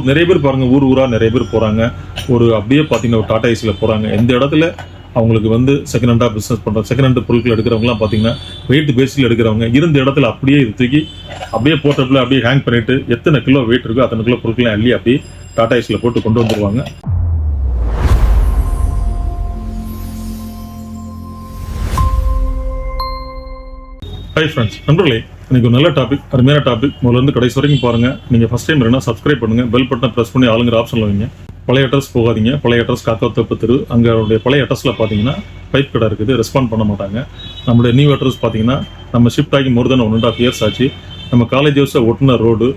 நிறைய பேர் பாருங்கள் ஊராக நிறைய பேர் போகிறாங்க. அப்படியே பார்த்தீங்கன்னா ஒரு டாடா ஏசியில் போகிறாங்க. எந்த இடத்துல அவங்களுக்கு வந்து செகண்ட் ஹேண்டாக பிஸ்னஸ் பண்ணுறோம், செகண்ட் ஹேண்டு பொருட்கள் எடுக்கிறவங்களாம் பார்த்தீங்கன்னா வெயிட் பேஸில் எடுக்கிறவங்க இருந்த இடத்துல அப்படியே இது தூக்கி அப்படியே போர்ட்டபிள் அப்படியே ஹேங் பண்ணிட்டு எத்தனை கிலோ வெயிட் இருக்கோ அத்தனை கிலோ பொருட்களை அள்ளி அப்படியே டாடா ஏசியில் போட்டு கொண்டு வந்துடுவாங்க. ஹாய் ஃப்ரெண்ட்ஸ், நண்பர்களே, இன்னைக்கு ஒரு நல்ல டாபிக், அருமையான டாபிக். முதல்ல இருந்து கடைசி வரைக்கும் பாருங்க. நீங்க ஃபர்ஸ்ட் டைம் இருந்தா சப்ஸ்கிரைப் பண்ணுங்க, பெல் பட்டனை பிரஸ் பண்ணி ஆளுங்கிற ஆப்ஷன்ல வைங்க. பழைய அட்ரஸ் போகாதீங்க. பழைய அட்ரஸ் காக்காத்தப்பு தெரு. அங்களுடைய பழைய அட்ரஸ்ல பாத்தீங்கன்னா பைப் கடை இருக்குது, ரெஸ்பாண்ட் பண்ண மாட்டாங்க. நம்மளுடைய நியூ அட்ரஸ் பாத்தீங்கன்னா நம்ம ஷிஃப்ட் ஆகி மோர் தென் 1.5 இயர்ஸ் ஆச்சு. நம்ம காலேஜ் ஹவுஸ் ஒட்டுனர் ரோடு,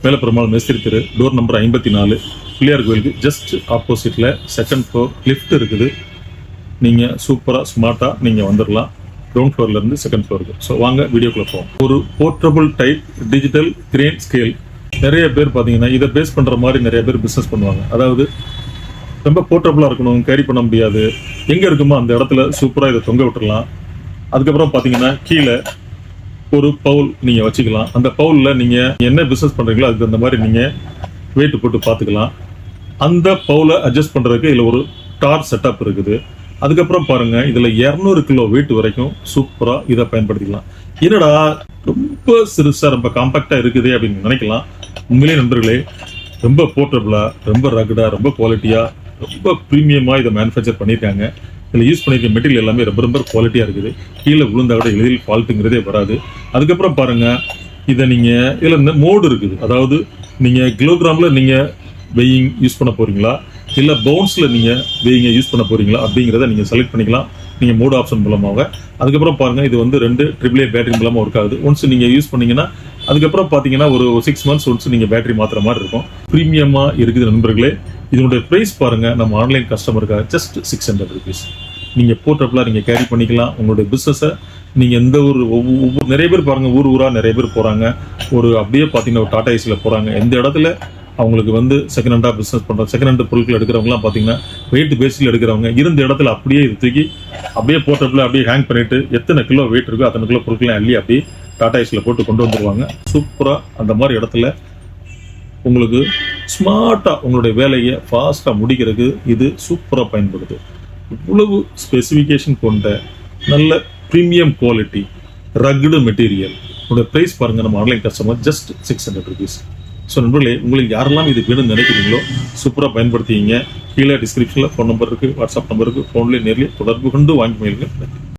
மேலப்பெருமாள் மேஸ்திரி தெரு, டோர் நம்பர் 54, பிள்ளையார் கோயிலுக்கு ஜஸ்ட் ஆப்போசிட்ல செகண்ட் ஃப்ளோர் லிஃப்ட் இருக்குது. நீங்க சூப்பரா ஸ்மார்ட்டா நீங்க வந்துடலாம். கிரவுண்ட் ஃப்ளோர்ல இருந்து செகண்ட் ஃப்ளோருக்கு. ஸோ வாங்க வீடியோக்குள்ள போவோம். ஒரு portable type digital crane scale. நிறைய பேர் பார்த்தீங்கன்னா இதை பேஸ் பண்ற மாதிரி நிறைய பேர் பிஸ்னஸ் பண்ணுவாங்க. அதாவது ரொம்ப போர்ட்டபிளா இருக்கணும், கேரி பண்ண முடியாது, எங்க இருக்குமோ அந்த இடத்துல சூப்பரா இதை தொங்க விட்டுறலாம். அதுக்கப்புறம் பார்த்தீங்கன்னா கீழே ஒரு பவுல் நீங்க வச்சுக்கலாம். அந்த பவுல்ல நீங்க என்ன பிஸ்னஸ் பண்றீங்களோ அதுக்கு அந்த மாதிரி நீங்க வெயிட் போட்டு பார்த்துக்கலாம். அந்த பவுலை அட்ஜஸ்ட் பண்றதுக்கு இதுல ஒரு டார் செட்டப் இருக்குது. அதுக்கப்புறம் பாருங்க, இதுல 200 கிலோ வெயிட் வரைக்கும் சூப்பரா இதை பயன்படுத்திக்கலாம். என்னடா ரொம்ப சிறுசா ரொம்ப காம்பாக்டா இருக்குது அப்படின்னு நினைக்கலாம். உண்மையிலே நண்பர்களே, ரொம்ப போர்ட்டபிளா, ரொம்ப ரகடா, ரொம்ப குவாலிட்டியா, ரொம்ப பிரீமியமா இதை மேனுஃபேக்சர் பண்ணியிருக்காங்க. இதுல யூஸ் பண்ணிருக்க மெட்டீரியல் எல்லாமே ரொம்ப ரொம்ப குவாலிட்டியா இருக்குது. கீழே விழுந்தா கூட எளிதில் ஃபால்ட்டுங்கிறதே வராது. அதுக்கப்புறம் பாருங்க, இதை நீங்க இதுல இந்த மோடு இருக்குது. அதாவது நீங்க கிலோகிராம்ல நீங்க வெயிங் யூஸ் பண்ண போறீங்களா, இல்ல பவுன்ஸ்ல நீங்க வெயிங்க யூஸ் பண்ண போறீங்களா அப்படிங்கிறத நீங்க செலக்ட் பண்ணிக்கலாம் நீங்க மோட் ஆப்ஷன் மூலமாக. அதுக்கப்புறம் பாருங்க, இது வந்து 2 AAA பேட்டரி மூலமா ஒர்க் ஆகுது. ஒன்ஸ் நீங்க யூஸ் பண்ணீங்கன்னா அதுக்கப்புறம் பாத்தீங்கன்னா ஒரு 6 மந்த்ஸ் ஒன்ஸ் நீங்க பேட்டரி மாத்துற மாதிரி இருக்கும். பிரீமியமா இருக்குது நண்பர்களே. இதனுடைய பிரைஸ் பாருங்க, நம்ம ஆன்லைன் கஸ்டமருக்காக ஜஸ்ட் 600 rupees. நீங்க போர்ட்டபிளா நீங்க கேரி பண்ணிக்கலாம். உங்களுடைய பிசினஸை நீங்க எந்த ஒரு நிறைய பேர் பாருங்க ஊராக நிறைய பேர் போறாங்க. அப்படியே பாத்தீங்கன்னா ஒரு டாடா ஏசியில் போறாங்க. எந்த இடத்துல அவங்களுக்கு வந்து செகண்ட் ஹேண்டாக பிஸ்னஸ் பண்ணுறோம், செகண்ட் ஹேண்டு பொருட்கள் எடுக்கிறவங்களாம் பார்த்தீங்கன்னா வெயிட் பேஸில் எடுக்கிறவங்க இருந்த இடத்துல அப்படியே இது தூக்கி அப்படியே போர்ட்டபிள் அப்படியே ஹேங் பண்ணிட்டு எத்தனை கிலோ வெயிட் இருக்கோ அத்தனை கிலோ பொருட்களை அள்ளி அப்படியே டாடா ஏசியில் போட்டு கொண்டு வந்துடுவாங்க. சூப்பராக அந்த மாதிரி இடத்துல உங்களுக்கு ஸ்மார்ட்டாக உங்களுடைய வேலையை ஃபாஸ்ட்டாக முடிக்கிறதுக்கு இது சூப்பராக பயன்படுது. இவ்வளவு ஸ்பெசிஃபிகேஷன் கொண்ட நல்ல ப்ரீமியம் குவாலிட்டி ரக்டு மெட்டீரியல். உங்களுடைய ப்ரைஸ் பாருங்கள், நம்ம online customer just 600 rupees. So நண்பர்களே, உங்களுக்கு யாரெல்லாம் இது வேணும்னு நினைக்கிறீங்களோ சூப்பராக பயன்படுத்திங்க. கீழே டிஸ்கிரிப்ஷனில் ஃபோன் நம்பர் இருக்குது, வாட்ஸ்அப் நம்பர் இருக்குது. ஃபோன்லேயே நேரில் தொடர்பு கொண்டு வாங்கி மேலுங்க.